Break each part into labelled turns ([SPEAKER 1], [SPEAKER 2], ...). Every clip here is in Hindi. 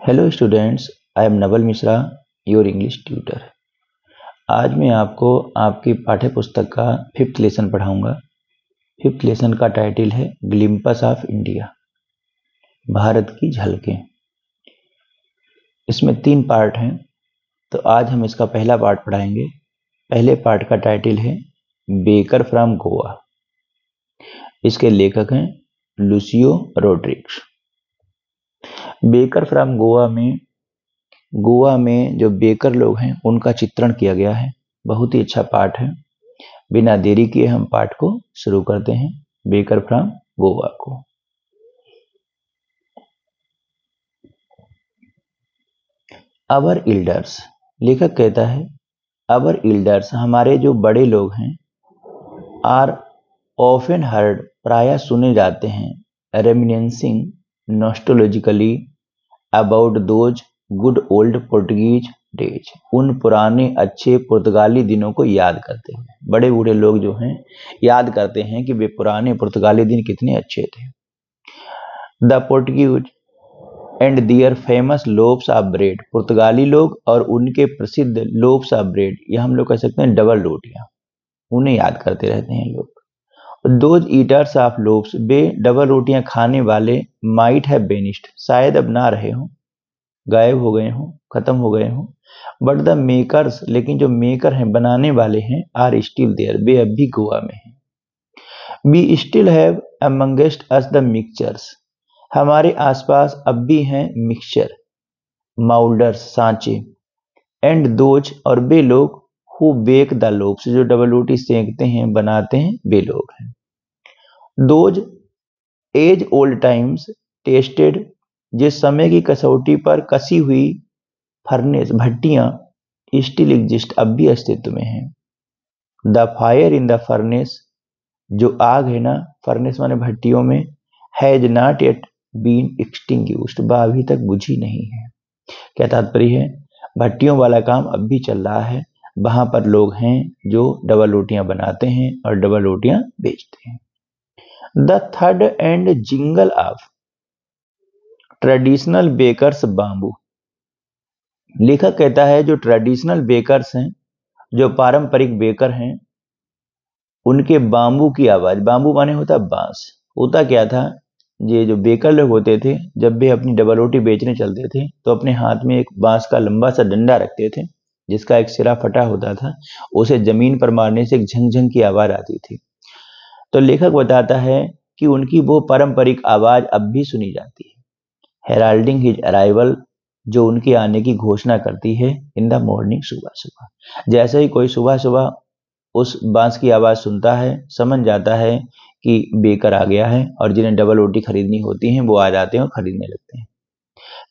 [SPEAKER 1] Hello students, I am Naval Mishra, your English tutor. आज मैं आपको आपकी पाठ्य पुस्तक का 5th लेसन पढ़ाऊंगा। 5th लेसन का टाइटल है ग्लिम्पस ऑफ इंडिया, भारत की झलकें। इसमें 3 पार्ट हैं, तो आज हम इसका पहला पार्ट पढ़ाएंगे। पहले पार्ट का टाइटल है बेकर फ्रॉम गोवा। इसके लेखक हैं लुसियो रोड्रिग्स। बेकर फ्रॉम गोवा में जो बेकर लोग हैं उनका चित्रण किया गया है। बहुत ही अच्छा पाठ है। बिना देरी किए हम पाठ को शुरू करते हैं। बेकर फ्रॉम गोवा को। अवर एल्डर्स, लेखक कहता है अवर एल्डर्स, हमारे जो बड़े लोग हैं, आर ऑफन हर्ड, प्राय सुने जाते हैं, reminiscing nostalgically about those good old Portuguese days, उन पुराने अच्छे पुर्तगाली दिनों को याद करते हैं। बड़े बूढ़े लोग जो हैं याद करते हैं कि वे पुराने पुर्तगाली दिन कितने अच्छे थे। The Portuguese and their famous loaves of bread, पुर्तगाली लोग और उनके प्रसिद्ध लोव्स ऑफ ब्रेड, यह हम लोग कह सकते हैं डबल रोटियां, उन्हें याद करते रहते हैं लोग। Those eaters of loaves, way double रोटियां खाने वाले, माइट हैव बेनिस्ड, शायद अब ना रहे हों, गायब हो गए हों, खत्म हो गए हों। बट द मेकर्स, लेकिन जो मेकर हैं, बनाने वाले हैं, आर स्टिल देयर, वे अब भी गोवा में हैं। We still have amongst us the mixtures, हमारे आसपास अब भी हैं मिक्सचर, माउल्डर्स, सांचे, एंड दोज, और वे लोग, हु बेक द लोव्स, जो डबल रोटी सेंकते हैं, बनाते हैं, वे लोग हैं। Those age old times tested, जिस समय की कसौटी पर कसी हुई फर्नेस, भट्टियां, स्टिल एग्जिस्ट, अब भी अस्तित्व में है। The fire in the furnace, जो आग है ना, फर्नेस माने भट्टियों में, has not yet been extinguished, वह अभी तक बुझी नहीं है। क्या तात्पर्य है? भट्टियों वाला काम अब भी चल रहा है। वहां पर लोग हैं जो डबल रोटियां बनाते हैं और डबल रोटियां बेचते हैं। The third and jingle of traditional bakers bamboo, लेखक कहता है जो ट्रेडिशनल बेकर्स हैं, जो पारंपरिक बेकर हैं, उनके बाम्बू की आवाज, बाम्बू माने होता बांस। होता क्या था, ये जो बेकर लोग होते थे, जब वे अपनी डबल रोटी बेचने चलते थे तो अपने हाथ में एक बांस का लंबा सा डंडा रखते थे, जिसका एक सिरा फटा होता था। उसे जमीन पर मारने से एक झंझंग की आवाज आती थी। तो लेखक बताता है कि उनकी वो पारंपरिक आवाज अब भी सुनी जाती है। हेराल्डिंग हिज अराइवल, जो उनके आने की घोषणा करती है, इन द मॉर्निंग, सुबह सुबह। जैसे ही कोई सुबह सुबह उस बांस की आवाज सुनता है, समझ जाता है कि बेकर आ गया है, और जिन्हें डबल रोटी खरीदनी होती हैं वो आ जाते हैं और खरीदने लगते हैं।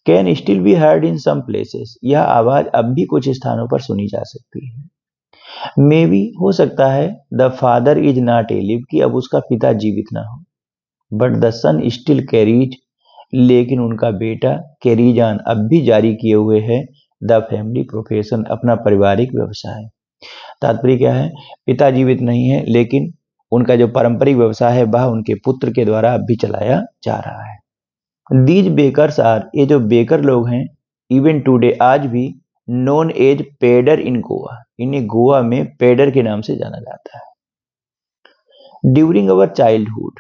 [SPEAKER 1] Can still be heard in some places, यह आवाज अब भी कुछ स्थानों पर सुनी जा सकती है। मे बी, हो सकता है, the father is not alive, कि अब उसका पिता जीवित ना हो, but the son still carries, लेकिन उनका बेटा कैरीजान अब भी जारी किए हुए है, द फैमिली प्रोफेशन, अपना पारिवारिक व्यवसाय। तात्पर्य क्या है? पिता जीवित नहीं है, लेकिन उनका जो पारंपरिक व्यवसाय है वह उनके पुत्र के द्वारा अब भी चलाया जा रहा है। दीज बेकर्स आर, ये जो बेकर लोग हैं, इवन टुडे, आज भी, नोन एज पेडर इन गोवा, इन्हें गोवा में पेडर के नाम से जाना जाता है। ड्यूरिंग अवर चाइल्डहुड,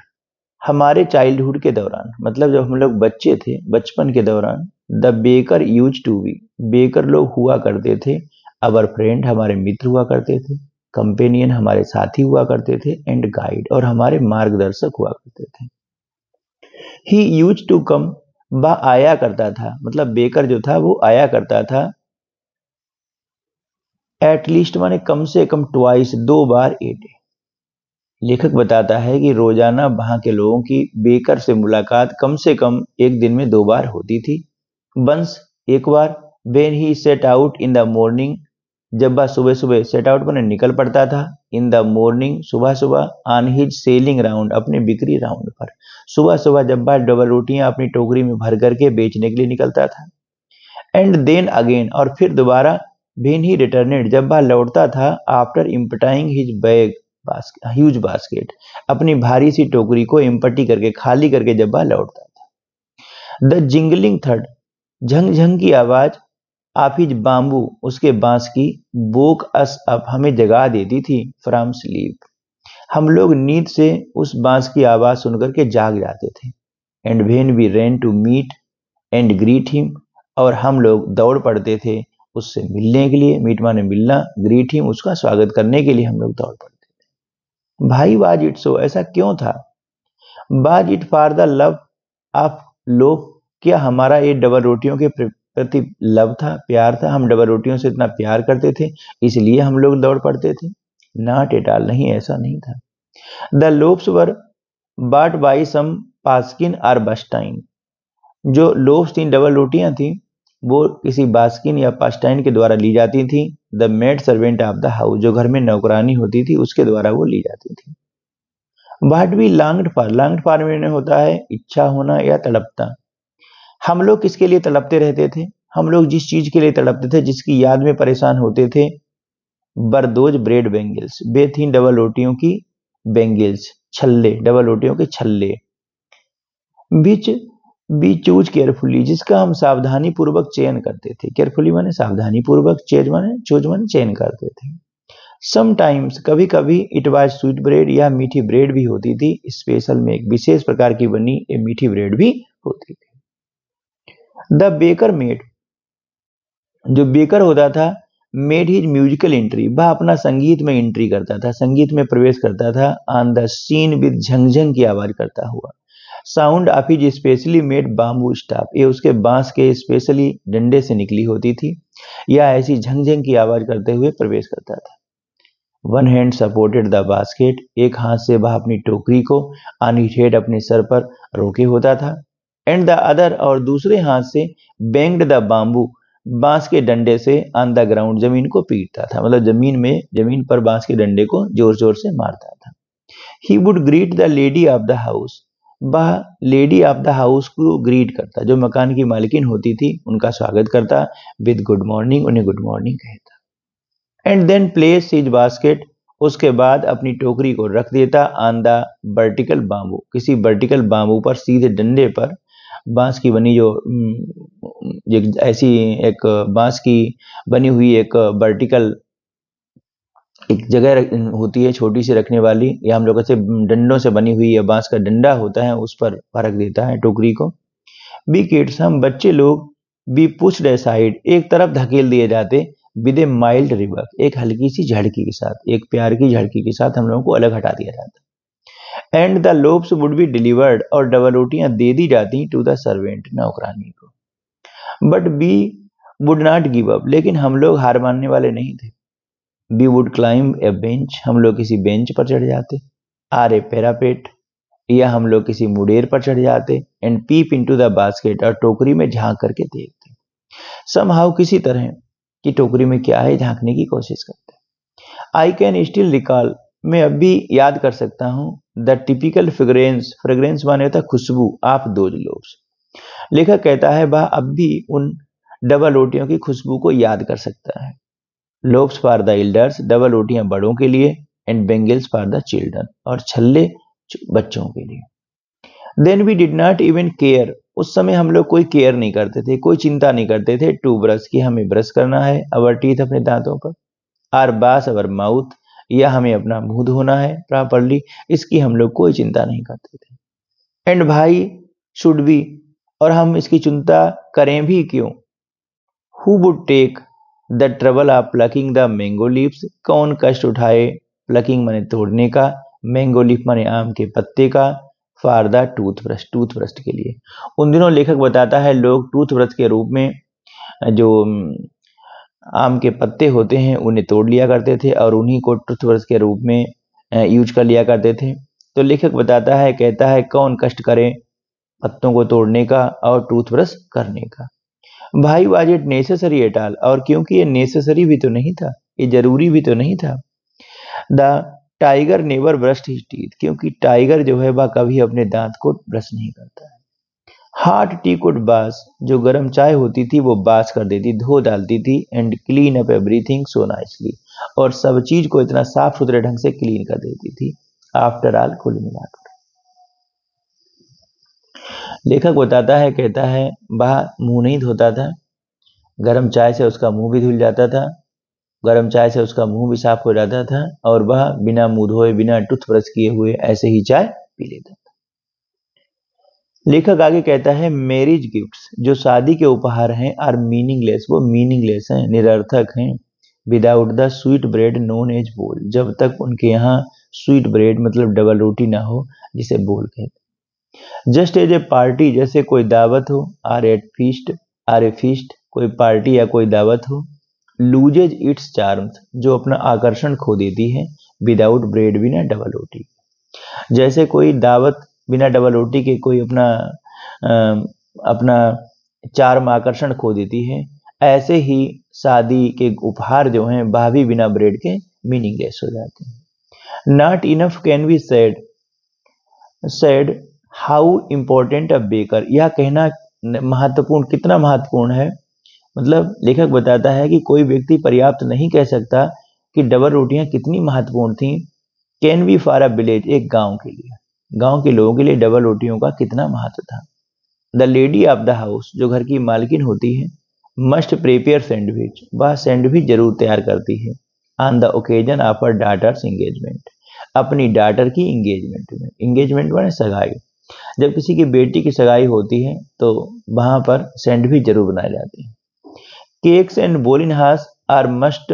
[SPEAKER 1] हमारे चाइल्डहुड के दौरान, मतलब जब हम लोग बच्चे थे, बचपन के दौरान, the baker used to be, baker लोग हुआ करते थे, अवर फ्रेंड, हमारे मित्र हुआ करते थे, कंपेनियन, हमारे साथी हुआ करते थे, एंड गाइड, और हमारे मार्गदर्शक हुआ करते थे। ही यूज टू कम, वह आया करता था, मतलब बेकर जो था वो आया करता था, एटलीस्ट माने कम से कम, ट्वाइस, 2 बार ए डे। लेखक बताता है कि रोजाना वहां के लोगों की बेकर से मुलाकात कम से कम एक दिन में 2 बार होती थी। वंस, एक बार, when he set out in the morning, जब वह सुबह सुबह सेट आउट पर निकल पड़ता था, इन द मॉर्निंग, सुबह सुबह, ऑन हिज सेलिंग राउंड, अपने बिक्री राउंड पर, सुबह सुबह जब वह डबल रोटियां अपनी टोकरी में भर करके बेचने के लिए निकलता था। एंड देन अगेन, और फिर दोबारा, वेन ही रिटर्नेड, जब वह लौटता था, after emptying his bag, huge basket, अपनी भारी सी टोकरी को इम्पटी करके, खाली करके जब वह लौटता था। The jingling third, Jhang Jhang की आवाज आफिज बाम्बू उसके बांस की वोक अस अप हमें जगा देती थी फ्रॉम स्लीप। हम लोग नींद से उस बांस की आवाज सुनकर के जाग जाते थे। And when we ran to meet and greet him, और हम लोग दौड़ पड़ते थे उससे मिलने के लिए। मीट माने मिलना, ग्रीट हिम उसका स्वागत करने के लिए हम लोग दौड़ पड़ते थे। भाई वाज इट सो, ऐसा क्यों था? Was it for the love of लोग, क्या हमारा ये डबल रोटियों के प्रति लव था, प्यार था? हम डबल रोटियों से इतना प्यार करते थे इसलिए हम लोग दौड़ पड़ते थे? नॉट एट ऑल, नहीं, ऐसा नहीं था। The loaves were bought by some पास्किन और बस्टाइन। जो लोब्स थी, डबल रोटियां थी, वो किसी बास्किन या पास्टाइन के द्वारा ली जाती थी। The maid servant of the house, जो घर में नौकरानी होती थी उसके द्वारा वो ली जाती थी। व्हाट वी लॉन्ग्ड फॉर में होता है इच्छा होना या तड़पता। हम लोग किसके लिए तड़पते रहते थे? हम लोग जिस चीज के लिए तड़पते थे, जिसकी याद में परेशान होते थे, बरदोज ब्रेड बेंगल्स, वे थी डबल रोटियों की बेंगल्स, छल्ले, डबल रोटियों के छल्ले। विच बी चूज केयरफुली, जिसका हम सावधानी पूर्वक चयन करते थे। केयरफुली माने सावधानी पूर्वक, चूज माने चयन करते थे। समटाइम्स, कभी कभी, इट वाज स्वीट ब्रेड, या मीठी ब्रेड भी होती थी। स्पेशल में एक विशेष प्रकार की बनी ये मीठी ब्रेड भी होती थी। द बेकर मेड, जो बेकर होता था, मेड हिज म्यूजिकल एंट्री, वह अपना संगीत में एंट्री करता था, संगीत में प्रवेश करता था। ऑन द सीन विद झंझंग की आवाज करता हुआ। Sound of his specially made bamboo staff, ये उसके बांस के स्पेशली डंडे से निकली होती थी, या ऐसी झंझंग की आवाज करते हुए प्रवेश करता था। One hand supported the basket, एक हाथ से वह अपनी टोकरी को ऑन हिज हेड, अपने सर पर रोके होता था। एंड द अदर, और दूसरे हाथ से बैंग्ड द बाम्बू, बांस के डंडे से ऑन द ग्राउंड, जमीन को पीटता था, मतलब जमीन पर बांस के डंडे को जोर जोर से मारता था। He would greet the lady of the house, वह लेडी ऑफ द हाउस को ग्रीट करता, जो मकान की मालकिन होती थी उनका स्वागत करता, विद गुड मॉर्निंग, उन्हें गुड मॉर्निंग कहता। And then place his basket, उसके बाद अपनी टोकरी को रख देता ऑन द वर्टिकल बाम्बू, किसी वर्टिकल बाम्बू पर, सीधे डंडे पर। बांस की बनी जो ऐसी एक बांस की बनी हुई एक वर्टिकल एक जगह होती है छोटी सी रखने वाली, या हम लोग ऐसे डंडों से बनी हुई या बांस का डंडा होता है, उस पर रख देता है टोकरी को। बी किड्स, हम बच्चे लोग, बी पुश्ड असाइड, एक तरफ धकेल दिए जाते, विद ए माइल्ड रिवर्क, एक हल्की सी झड़की के साथ, एक प्यार की झड़की के साथ हम लोगों को अलग हटा दिया जाता। And the loaves would be delivered, और डबल रोटियां दे दी जाती टू द सर्वेंट, नौकरानी को। But we would not give up, लेकिन हम लोग हार मानने वाले नहीं थे। We would climb a bench, हम लोग किसी बेंच पर चढ़ जाते। आर ए पैरापेट, या हम लोग किसी मुडेर पर चढ़ जाते। And peep into the basket, और टोकरी में झांक करके देखते। समहाउ, किसी तरह कि टोकरी में क्या है झांकने की कोशिश करते। आई कैन स्टिल रिकॉल, मैं अब भी याद कर सकता हूँ, द टिपिकल फ्रेग्रेंस, फ्रेग्रेंस माने होता है खुशबू, ऑफ दोज लोब्स। लेखक कहता है वह अब भी उन डबल रोटियों की खुशबू को याद कर सकता है। Loaves for the elders, double रोटियां बड़ों के लिए। And bangles for the children, और छल्ले बच्चों के लिए। Then we did not even care, उस समय हम लोग कोई केयर नहीं करते थे, कोई चिंता नहीं करते थे। टू ब्रश, की हमें ब्रश करना है, अवर टीथ, अपने दांतों पर। आर बास, अवर माउथ, या हमें अपना मुंह धोना है प्रॉपरली, इसकी हम लोग कोई चिंता नहीं करते थे। एंड भाई शुड बी, और हम इसकी चिंता करें भी क्यों। Who would take the trouble of plucking the mango leaves, कौन कष्ट उठाए, प्लकिंग माने तोड़ने का, मैंगो लीफ माने आम के पत्ते का, फॉर द टूथब्रश, टूथब्रश के लिए। उन दिनों लेखक बताता है लोग टूथब्रश के रूप में जो आम के पत्ते होते हैं उन्हें तोड़ लिया करते थे, और उन्हीं को टूथब्रश के रूप में यूज कर लिया करते थे। तो लेखक बताता है, कहता है कौन कष्ट करे पत्तों को तोड़ने का और टूथब्रश करने का। भाई was it necessary at all, और क्योंकि ये नेसेसरी भी तो नहीं था, ये जरूरी भी तो नहीं था। The tiger never brushed his teeth, क्योंकि टाइगर जो है वह कभी अपने दांत को ब्रश नहीं करता है। हॉट टी कुड बास, जो गर्म चाय होती थी वो बास कर देती, धो डालती थी। And clean up everything so nicely, और सब चीज को इतना साफ सुथरे ढंग से क्लीन कर देती थी। आफ्टर ऑल, कुल मिलाकर लेखक बताता है, कहता है वह मुंह नहीं धोता था, गर्म चाय से उसका मुंह भी धुल जाता था, गर्म चाय से उसका मुंह भी साफ हो जाता था, और वह बिना मुंह धोए, बिना टूथब्रश किए हुए ऐसे ही चाय पी लेता था। लेखक आगे कहता है, मैरिज गिफ्ट्स, जो शादी के उपहार हैं, आर मीनिंगलेस, वो मीनिंगलेस हैं, निरर्थक हैं, without the sweet bread known as bol, जब तक उनके यहाँ स्वीट ब्रेड मतलब डबल रोटी ना हो, जिसे बोल कहते। जस्ट एज ए पार्टी, जैसे कोई दावत हो, आर ए फीस्ट, कोई पार्टी या कोई दावत हो, लूजेज इट्स चार्म्स, जो अपना आकर्षण खो देती है, विदाउट ब्रेड, बिना डबल रोटी। जैसे कोई दावत बिना डबल रोटी के कोई अपना चार्म, आकर्षण खो देती है, ऐसे ही शादी के उपहार जो हैं वह भी बिना ब्रेड के मीनिंगलेस हो जाते हैं। Not enough can be said how important a baker, यह कहना महत्वपूर्ण, कितना महत्वपूर्ण है, मतलब लेखक बताता है कि कोई व्यक्ति पर्याप्त नहीं कह सकता कि डबल रोटियां कितनी महत्वपूर्ण थी। Can be for a village, एक गांव के लिए, गांव के लोगों के लिए डबल रोटियों का कितना महत्व था। The lady of the house, जो घर की मालकिन होती है, मस्ट प्रिपेयर सैंडविच, वह सैंडविच जरूर तैयार करती है, on the occasion of her daughter's engagement, अपनी डॉटर की एंगेजमेंट में, एंगेजमेंट माने सगाई, जब किसी की बेटी की सगाई होती है तो वहां पर सैंडविच जरूर बनाए जाते हैं। केक्स एंड बोलिनहास आर मस्ट,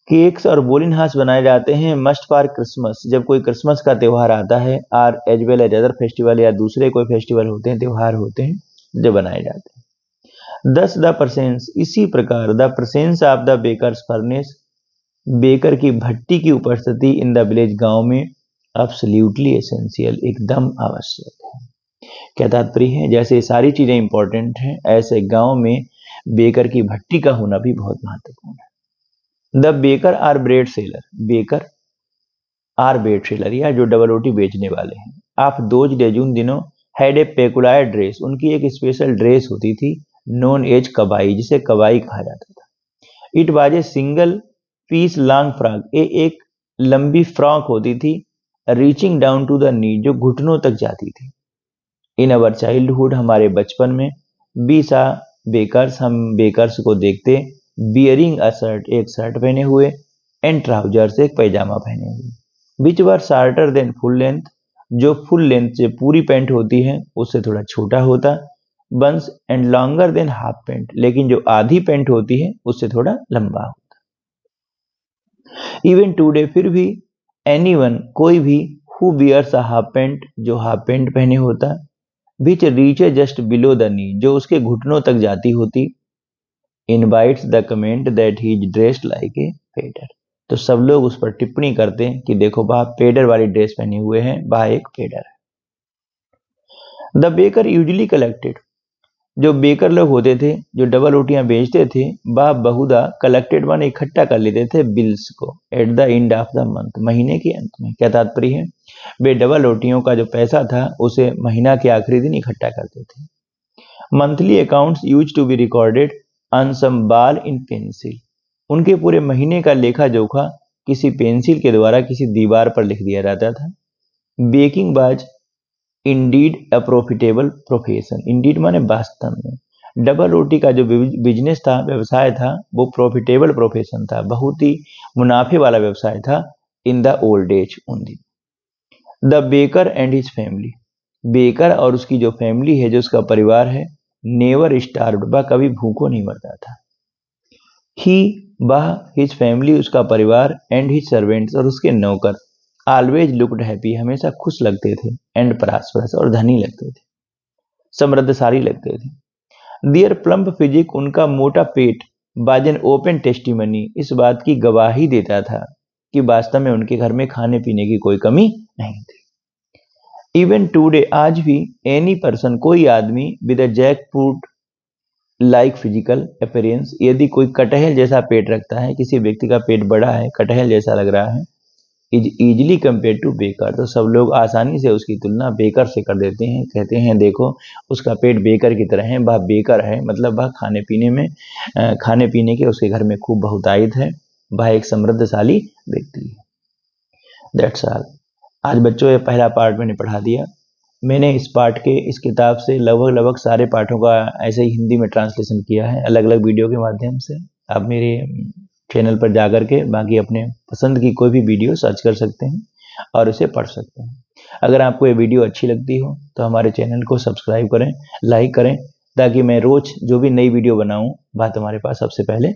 [SPEAKER 1] केक्स और बोलिनहास बनाए जाते हैं मस्ट फॉर क्रिसमस, जब कोई क्रिसमस का त्यौहार आता है, or as well as other festival, या दूसरे कोई फेस्टिवल होते हैं, त्यौहार होते हैं, जो बनाए जाते हैं। दस द प्रसेंस, इसी प्रकार the presence of the baker's furnace, baker की भट्टी की उपस्थिति इन द विलेज, गांव में, एब्सोल्युटली एसेंशियल, एकदम आवश्यक है। क्या तात्पर्य है, जैसे सारी चीजें इंपॉर्टेंट हैं, ऐसे गांव में बेकर की भट्टी का होना भी बहुत महत्वपूर्ण है। The baker or bread seller, baker or bread seller, या जो डबल रोटी बेचने वाले हैं, आप दोज डेज, उन दिनों, हैड ए पेकुलर ड्रेस, उनकी एक स्पेशल ड्रेस होती थी, नोन एज कबाई, जिसे कबाई कहा जाता था। It was a single piece long frock, एक लंबी फ्रॉक होती थी, reaching down to the knee, जो घुटनों तक जाती थी। इन अवर चाइल्डहुड, हमारे बचपन में, बी सा बेकर्स, हम बेकर्स को देखते, बियरिंग अ शर्ट, एक शर्ट पहने हुए, एंड ट्राउजर्स, एक पैजामा पहने हुए, which were shorter than full length, जो फुल लेंथ से पूरी पैंट होती है उससे थोड़ा छोटा होता, बंस and longer than half pant, लेकिन जो आधी पैंट होती है उससे थोड़ा लंबा होता। इवन टूडे, फिर भी, एनीवन, कोई भी, who bears a half pant, जो हाफ पैंट पहने होता, which reach just below the knee, जो उसके घुटनों तक जाती होती, invites the comment that he is dressed like a पेडर, तो सब लोग उस पर टिप्पणी करते हैं कि देखो वह पेडर वाली ड्रेस पहने हुए हैं, वह एक पेडर है। द बेकर यूजली कलेक्टेड, जो बेकर लोग होते थे, जो डबल रोटियां बेचते थे, वह बहुधा कलेक्टेड माने इकट्ठा कर लेते थे, बिल्स को, at the end of the month, महीने के अंत में। क्या तात्पर्य है, वे डबल रोटियों का जो पैसा था उसे महीना के आखिरी दिन इकट्ठा करते थे। Monthly accounts used to be recorded on some wall in pencil, उनके पूरे महीने का लेखा जोखा किसी पेंसिल के द्वारा किसी दीवार पर लिख दिया जाता था। Baking was indeed a profitable profession, Indeed माने वास्तव में, डबल रोटी का जो बिजनेस था, व्यवसाय था, वो प्रॉफिटेबल प्रोफेशन था, बहुत ही मुनाफे वाला व्यवसाय था, इन द ओल्ड एज, उन दिन। The baker and his family, baker और उसकी जो फैमिली है, जो उसका परिवार है, नेवर स्टार्व्ड, वह कभी भूखों नहीं मरता था। ही, वह, हिज फैमिली, उसका परिवार, एंड हिज सर्वेंट्स, और उसके नौकर, ऑलवेज लुक्ड हैप्पी, हमेशा खुश लगते थे, एंड प्रॉस्परस, और धनी लगते थे, समृद्धशाली लगते थे। देयर प्लम्प फिजिक, उनका मोटा पेट, बाज एन ओपन टेस्टिमनी, इस बात की गवाही देता था कि वास्तव में उनके घर में खाने पीने की कोई कमी नहीं थी। इवन टूडे, आज भी, एनी पर्सन, कोई आदमी, with a jackfruit like physical appearance, यदि कोई कटहल जैसा पेट रखता है, किसी व्यक्ति का पेट बड़ा है, कटहल जैसा लग रहा है, is easily compare to baker, तो सब लोग आसानी से उसकी तुलना बेकर से कर देते हैं, कहते हैं देखो उसका पेट बेकर की तरह है, वह बेकर है, मतलब वह खाने पीने में, खाने पीने के उसके घर में खूब बहुतायत है, वह एक समृद्धशाली व्यक्ति है। That's all. आज बच्चों ये पहला पार्ट मैंने पढ़ा दिया। मैंने इस पाठ के इस किताब से लगभग सारे पाठों का ऐसे ही हिंदी में ट्रांसलेशन किया है अलग अलग वीडियो के माध्यम से। आप मेरे चैनल पर जा कर के बाकी अपने पसंद की कोई भी वीडियो सर्च कर सकते हैं और उसे पढ़ सकते हैं। अगर आपको ये वीडियो अच्छी लगती हो तो हमारे चैनल को सब्सक्राइब करें, लाइक करें, ताकि मैं रोज जो भी नई वीडियो बनाऊं बात हमारे पास सबसे पहले